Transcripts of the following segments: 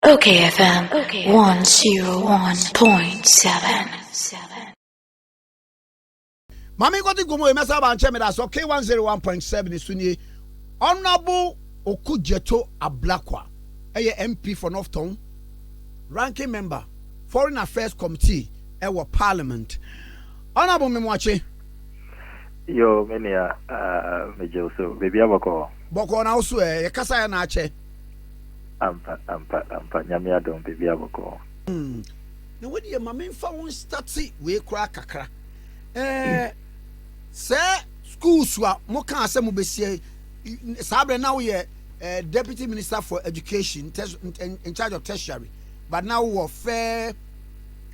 Okay, FM 101.7. Mami got to go more mess up and check me that's okay 101.7 is Sunni. Honorable Okudzeto Ablakwa, a MP for Northtown, ranking member, Foreign Affairs Committee, our Parliament. Honorable Memwache. Yo, mania, Major, so baby, I will call. Boko na also a Kasaya Nache. Ampa, Yamia don't baby, I will call. Now, what do you, my main phone starts we crack a crack? Sir, schools were more cancer, Mubesi. Sabre now we deputy minister for education in charge of tertiary, but now we have fair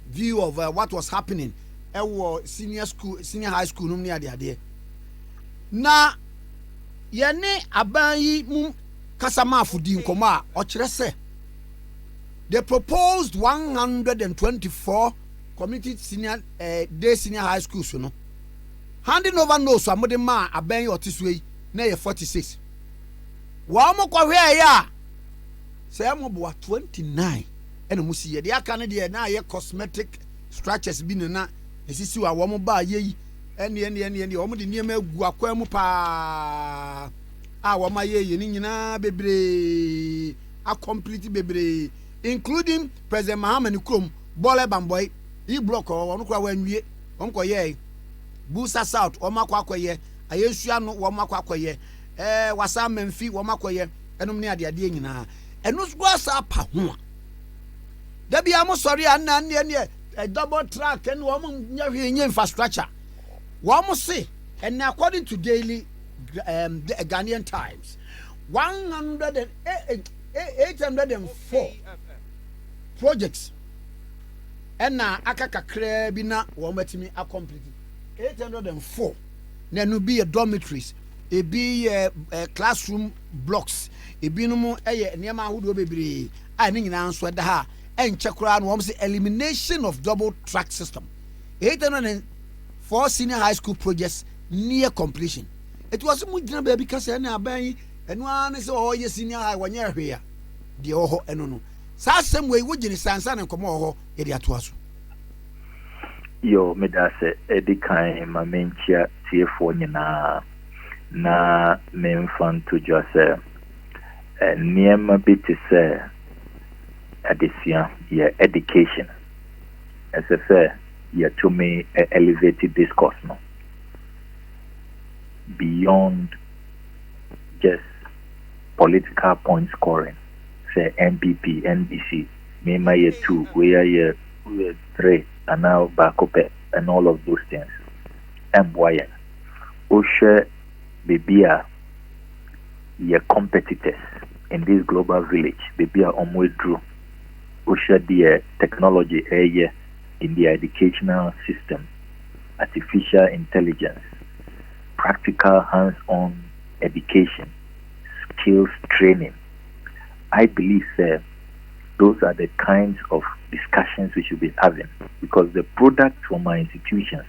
view of what was happening at senior high school near the na yene abayi mum kasama fudi nkoma ochirese they proposed 124 community senior day senior high schools no handing over no so amode ma abayi otiswe na ye 46 wa mo kwa hwe ya say mo bo 29 ene mo si ye de aka ne de na ye cosmetic structures bi ne na esisi wa wo mo ba ye ene wo mo de niam agu akwa mu pa a wo ma ye ni nyina bebre a complete bebre including President Mahaman Krom Bole Bamboy e block wo no kwa wanwie wo mo ko ye Busa South wo ma kwa akoye ayensua no wo ma kwa akoye wasa memfi wo ma akoye enum ne ade nyina enu sugwa sa pa ho da bia mo sori anna ne double track and woman infrastructure. One say, and according to daily Ghanaian Times, 804 projects and now akaka krebina womatimi are completed 804. Then will be a dormitories, it be classroom blocks, it be no more near who be I think answer the ha. And check around the elimination of double track system. 804 senior high school projects near completion. It was a baby because I and one is oh yes senior high 1 year here. The oho and no. So same way would you sansan and come over area to us. Yo, medase edika ma menchia tiefo nyina na memfan to just niema bit say addition, yeah, education. As I say, yeah, to me, elevated discourse, no. Beyond just political point scoring, say MPP, NBC, maybe year 2, we are year 3, and now back up, and all of those things. MYN, Osha, Bibia, your competitors in this global village, Bibia Omwe Drew. Osha the technology area in the educational system, artificial intelligence, practical hands-on education, skills training. I believe those are the kinds of discussions we should be having, because the products from our institutions,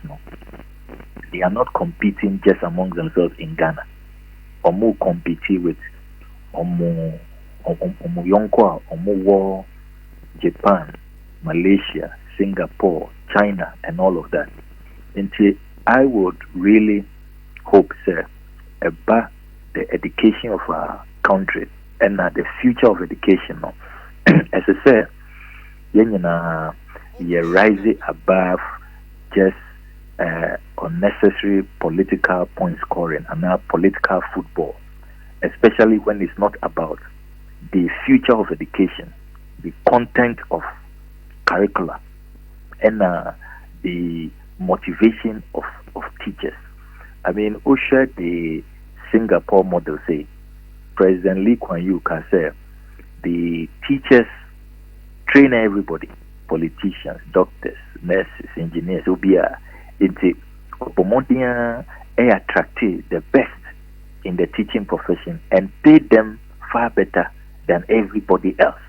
they are not competing just among themselves in Ghana, or more competing with Omo Yonkwa, Omo War, Japan, Malaysia, Singapore, China, and all of that. And I would really hope, sir, about the education of our country and the future of education. As I said, you're rising above just unnecessary political point scoring and now political football, especially when it's not about the future of education, the content of curricula, and the motivation of teachers. I mean, Osha, the Singapore model, say, President Lee Kuan Yew can say, the teachers train everybody, politicians, doctors, nurses, engineers, OBR, into promoting attractive the best in the teaching profession and pay them far better than everybody else.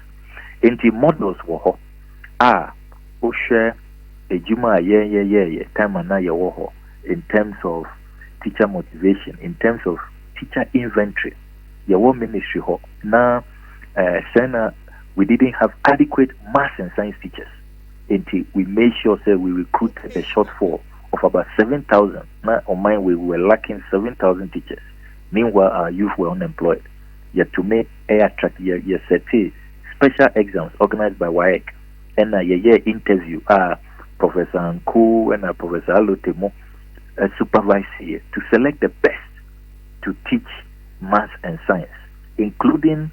Into models were Osha, a Juma, time and now in terms of teacher motivation, in terms of teacher inventory, your ministry now Sena we didn't have adequate maths and science teachers. Until we made sure that we recruited a shortfall of about 7,000. Now, on mine, we were lacking 7,000 teachers. Meanwhile, our youth were unemployed. Yet to make air attract, you set special exams organized by WAEC and a interview. Professor Anko and Professor Alotemo supervise here to select the best to teach maths and science, including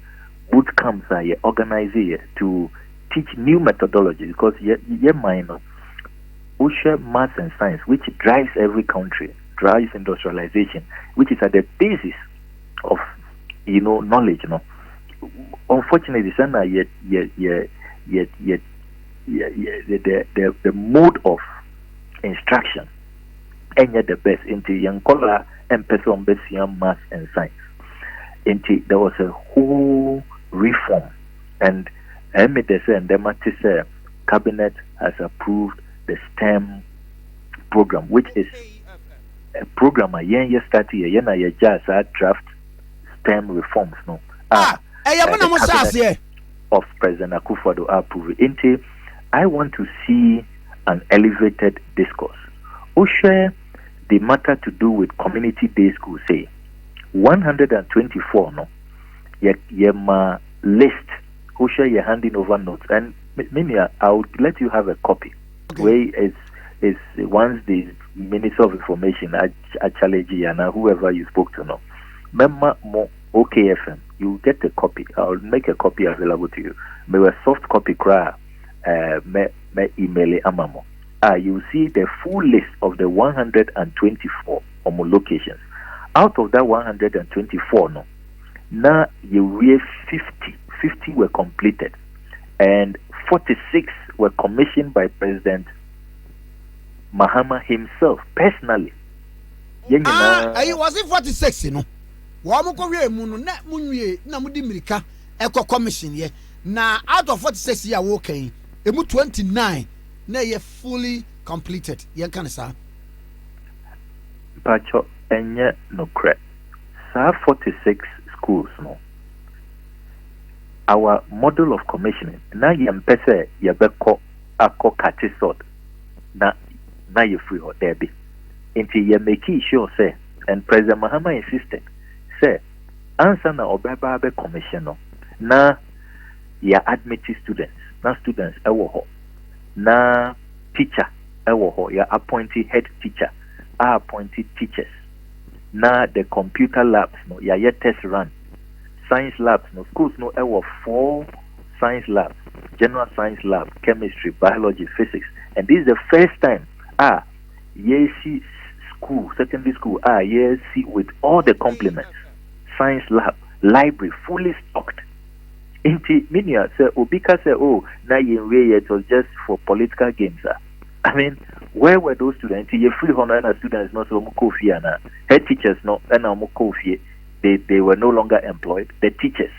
boot camps organized here to teach new methodology, because minor maths and science, which drives every country, drives industrialization, which is at the basis of knowledge. Unfortunately, the mode of instruction and yet the best into young color and person maths and science. Into there was a whole reform, and the cabinet has approved the STEM program, which is a program draft STEM reforms. Of President Akufo Addo approved. I want to see an elevated discourse. Share the matter to do with community day school, say 124 my list. Share your handing over notes, and maybe I would let you have a copy. Okay. Where is once the Minister of Information actually and whoever you spoke to know. Remember more OKFM, you get a copy. I'll make a copy available to you. Maybe a soft copy cry me email amamo. You see the full list of the 124 locations. Out of that 124, now you read 50 were completed, and 46 were commissioned by President Mahama himself personally. Was it 46? Commission now out of 46 year working, 29 na ye fully completed. Pacho enye no correct. 46 schools our model of commissioning na yempese yebeko ako katisod na you free or there be until you make sure say, and President Mahama insisted say answer na obeba be commissioner na ya admit students ewo na teacher ewo ya appointed head teacher appointed teachers na the computer labs ya test run science labs schools ewo 4 science labs, general science lab, chemistry, biology, physics, and this is the first time see school, secondary school see with all the complements, science lab, library fully stocked. Into Minia say Obika say, now it was just for political games. I mean, where were those students? You free honor students not so mukofi and head teachers no and mukofi. They were no longer employed. The teachers,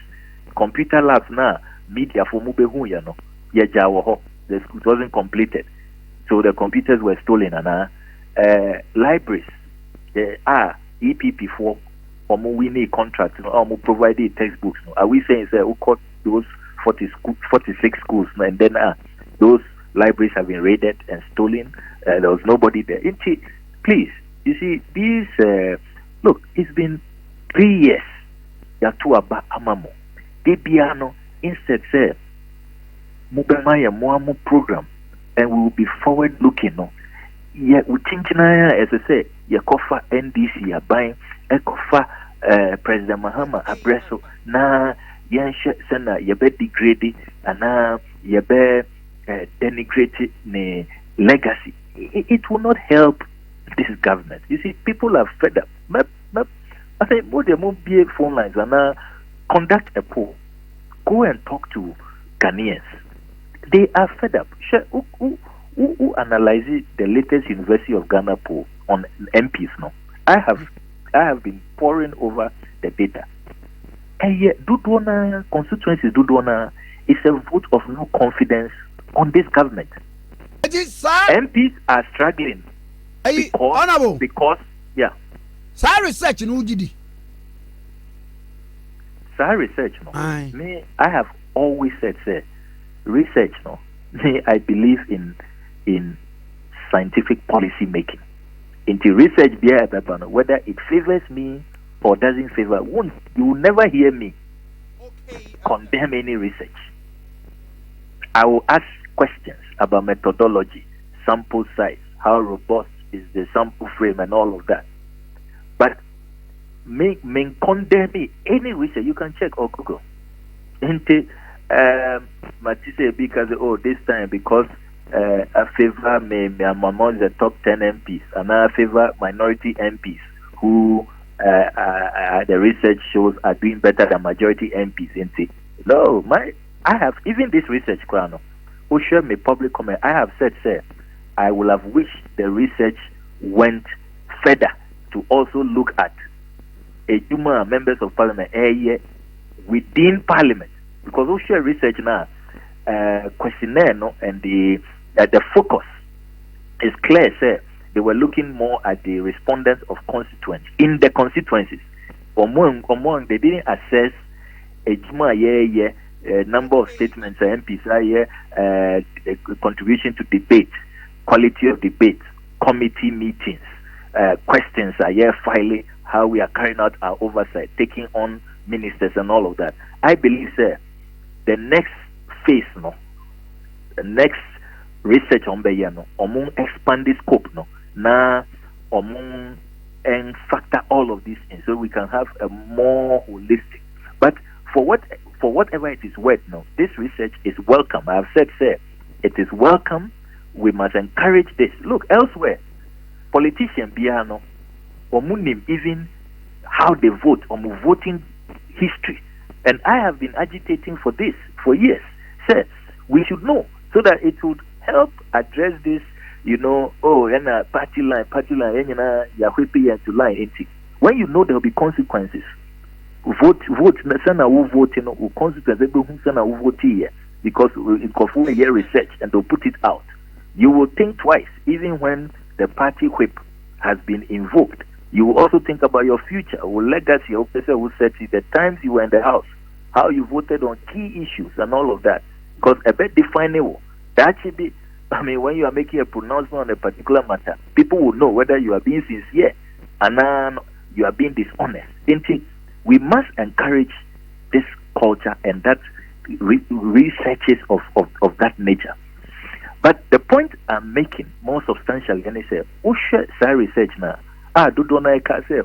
computer labs now, media for mubehu yajawo the school wasn't completed, so the computers were stolen and libraries EPP4 we need contracts provided textbooks. Are we saying who caught those 46 schools and then those libraries have been raided and stolen? There was nobody there. Please, you see, these look, it's been 3 years. Yatuaba amamo. Debiano instead say Mubemaya Muamu program, and we will be forward looking. Yeah, we think as I say, Yakofa NDC are buying Ekofa President Mahama Abreso na Yansha Sana Yabe degraded and now Yabe denigrated ne legacy. It will not help this government. You see, people are fed up. I think more there won't be phone lines and conduct a poll. Go and talk to Ghanaians. They are fed up. Who analyzes the latest University of Ghana poll on MPs now? I have been poring over the data. And yet, Dudwana constituency Dudwana is a vote of no confidence on this government. MPs are struggling because yeah. Sa research no didi. Sa research no. Me, I have always said, say, research, no. I believe in scientific policy making. Into research, whether it favors me or doesn't favor, you will never hear me condemn any research. I will ask questions about methodology, sample size, how robust is the sample frame, and all of that. But condemn me any research you can check or Google. Into Matisse because this time because I favor me among the top 10 MPs, and I favor minority MPs who the research shows are doing better than majority MPs. No, I have even this research crown who share me public comment. I have said, sir, I will have wished the research went further to also look at a human members of parliament within parliament, because who share research now questionnaire and the focus is clear, sir. They were looking more at the respondents of constituents in the constituencies. Among they didn't assess a number of statements MPs contribution to debate, quality of debate, committee meetings, questions filing, how we are carrying out our oversight, taking on ministers and all of that. I believe, sir, the next phase, the next research on the expand the scope, now and factor all of these in so we can have a more holistic. But for whatever it is worth, this research is welcome. I have said, sir, it is welcome. We must encourage this. Look, elsewhere, politicians, even how they vote, voting history. And I have been agitating for this for years. Sir, we should know so that it would help address this, party line, you're whipping to line. When you know there will be consequences, vote, will consequences, because in Kofu year research and they'll put it out. You will think twice, even when the party whip has been invoked. You will also think about your future, your legacy, your person will say the times you were in the house, how you voted on key issues and all of that. Because a bit definable. That should be, when you are making a pronouncement on a particular matter, people will know whether you are being sincere and you are being dishonest. We must encourage this culture and that researches of that nature. But the point I'm making more substantially, and I say, research now, do say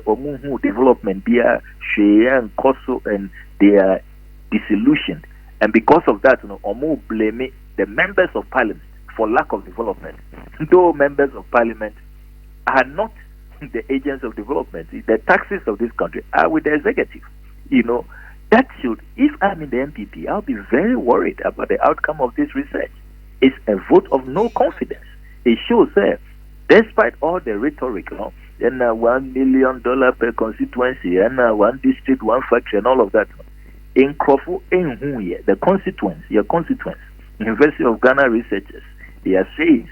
development be and COSO and they are disillusioned, and because of that, blame the members of parliament for lack of development. Though members of parliament are not the agents of development, the taxes of this country are with the executive. That should, if I'm in the MPP, I'll be very worried about the outcome of this research. It's a vote of no confidence. It shows that despite all the rhetoric, and $1 million per constituency, and one district, one factory, and all of that, in Krofu, the constituents, your constituents, University of Ghana researchers, they are saying,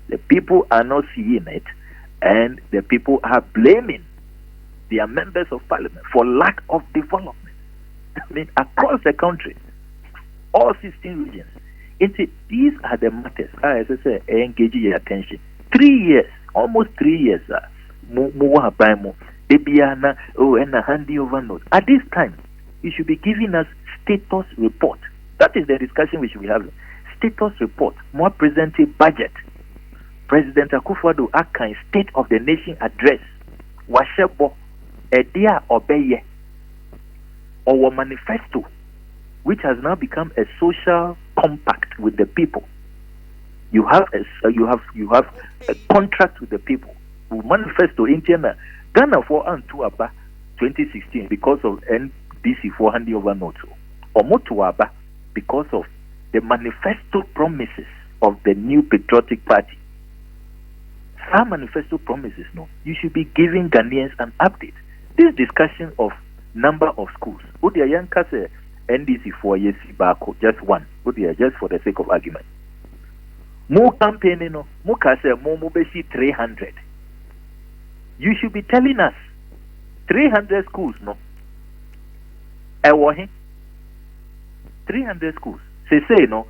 the people are not seeing it, and the people are blaming their members of parliament for lack of development. Across the country, all 16 regions. These are the matters, as I say, engage your attention. 3 years, almost 3 years, and a handy over note. At this time, you should be giving us status report. That is the discussion we should be having. Status report, more presented budget. President Akufo Addo Akan State of the Nation address. Washebo, Edia Obeye, or manifesto, which has now become a social compact with the people. You have a contract with the people. Manifesto in Ghana for Antuaba 2016 because of NDC 400 over notes, or Motuaba because of the manifesto promises of the new patriotic party. Some manifesto promises, you should be giving Ghanaians an update. This discussion of number of schools, NDC 4 years just one, just for the sake of argument. More campaigning, more 300. You should be telling us 300 schools, 300 schools. Say no,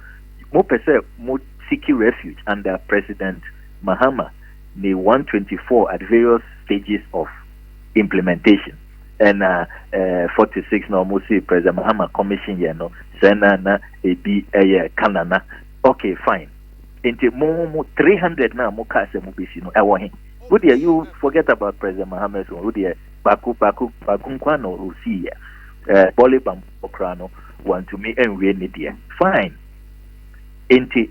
more percent more seeking refuge under President Mahama. The 124 at various stages of implementation, and 46 no more say President Mahama commission Senana ebi Kanana. Okay, fine. Into more 300 now more cars and mobisi no ewahin. Would you forget about President Mahama? So would you Baku Kwano Usi Bolibam Okrano want to me and we need fine. Into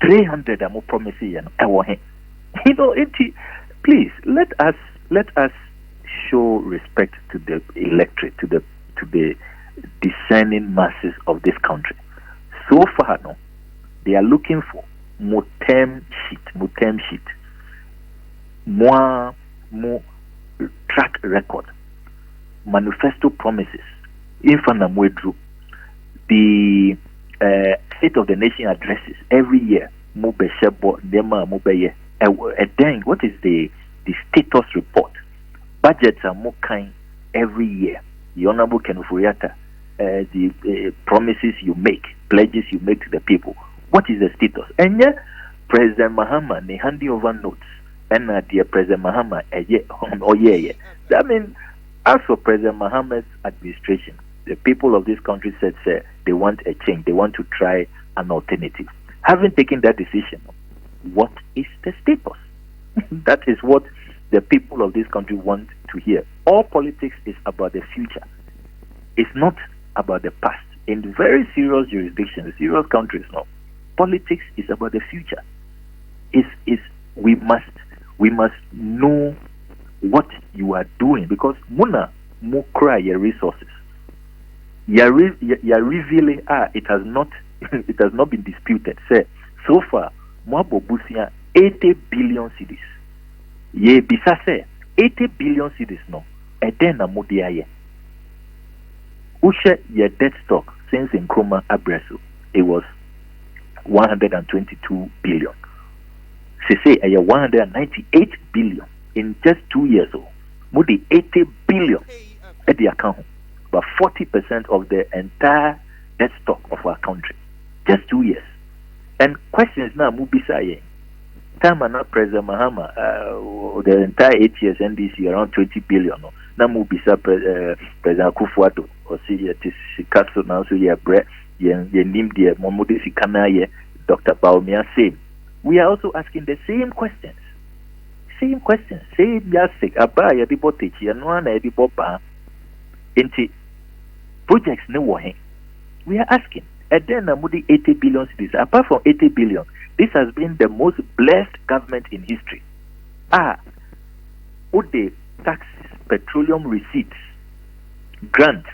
300 more promises and ewahin. Please let us show respect to the electorate, to the discerning masses of this country. So far, no, they are looking for more term sheet, more track record, manifesto promises. Infanamwedru, the State of the Nation addresses every year. Mubeshebo Nema Mubeye. What is the status report? Budgets are more kind every year. The Honorable Kenufuriata, the promises you make, pledges you make to the people. What is the status? And yeah, President Mahama, they handing over notes. And dear President Mahama, I mean, as for President Mahama's administration, the people of this country said, sir, they want a change. They want to try an alternative. Having taken that decision, what is the status? That is what the people of this country want to hear. All politics is about the future. It's not about the past. In very serious jurisdictions, serious countries, no. Politics is about the future. We must know what you are doing, because muna mukra your resources. You're revealing it has not been disputed. Say so far Mwabo Busia 80 billion cedis. Ye bisa say 80 billion cedis no. Eden na mudia ye. Ushe ye debt stock since in Nkrumah Abreso it was 122 billion. Say a 198 billion in just 2 years old. Mudi 80 billion at the account, but 40% of the entire debt stock of our country. Just 2 years. And questions now Mubisa ye. Time and not President Mahama, the entire 8 years NDC around 20 billion. No. Now Mubisa President Akufo Addo or see it is Sikaso now so ye bre ye nim de Momodi Sikana ye Dr. Baumia same. We are also asking the same questions. Same questions. Same yasik. Aba ya di botechi anwa na di boba. Inti projects no wahin. We are asking. And then Namudi 80 billion cities. Apart from 80 billion, this has been the most blessed government in history. Would the taxes, petroleum receipts, grants,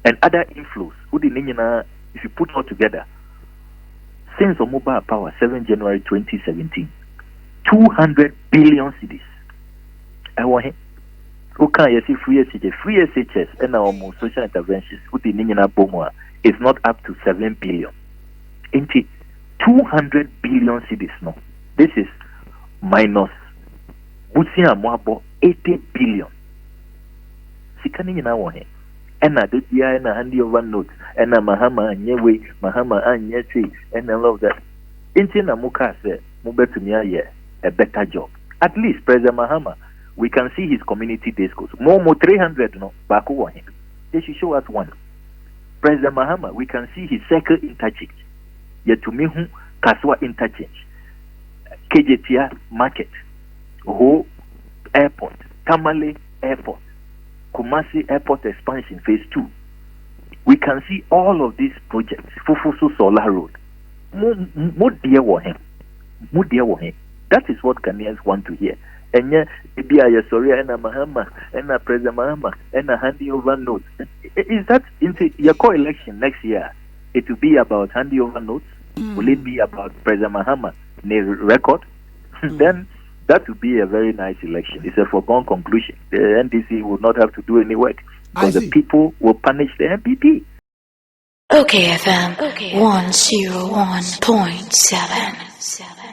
and other inflows, if you put all together, since the mobile power 7 January 2017, 200 billion cedis. I want him. Who can you see free SHS and our social interventions? Who the Nina Bomwa is not up to 7 billion. Into 200 billion cedis no. This is minus Busia Mwabo 80 billion. Sikani Nina want him. And I did and a handy over notes and a Mahama and Yewe, Mahama and Yeti, and I love that. Intina Muka said, Mubetumia, a better job. At least President Mahama, we can see his community discourse. More 300 no, back over him. They should show us one. President Mahama, we can see his circle interchange. Yetumihu Kaswa interchange. KJTR market. Ho airport. Tamale airport. Kumasi Airport expansion phase 2. We can see all of these projects. Fufusu Solar Road. That is what Ghanaians want to hear. And yeah, maybe I sorry and a Mahama and a President Mahama and a handing over notes. Is that into your co-election next year? It will be about handing over notes? Will it be about President Mahama record? Then that would be a very nice election. It's a foregone conclusion. The NDC will not have to do any work because the people will punish the MPP. Okay, FM 101.7.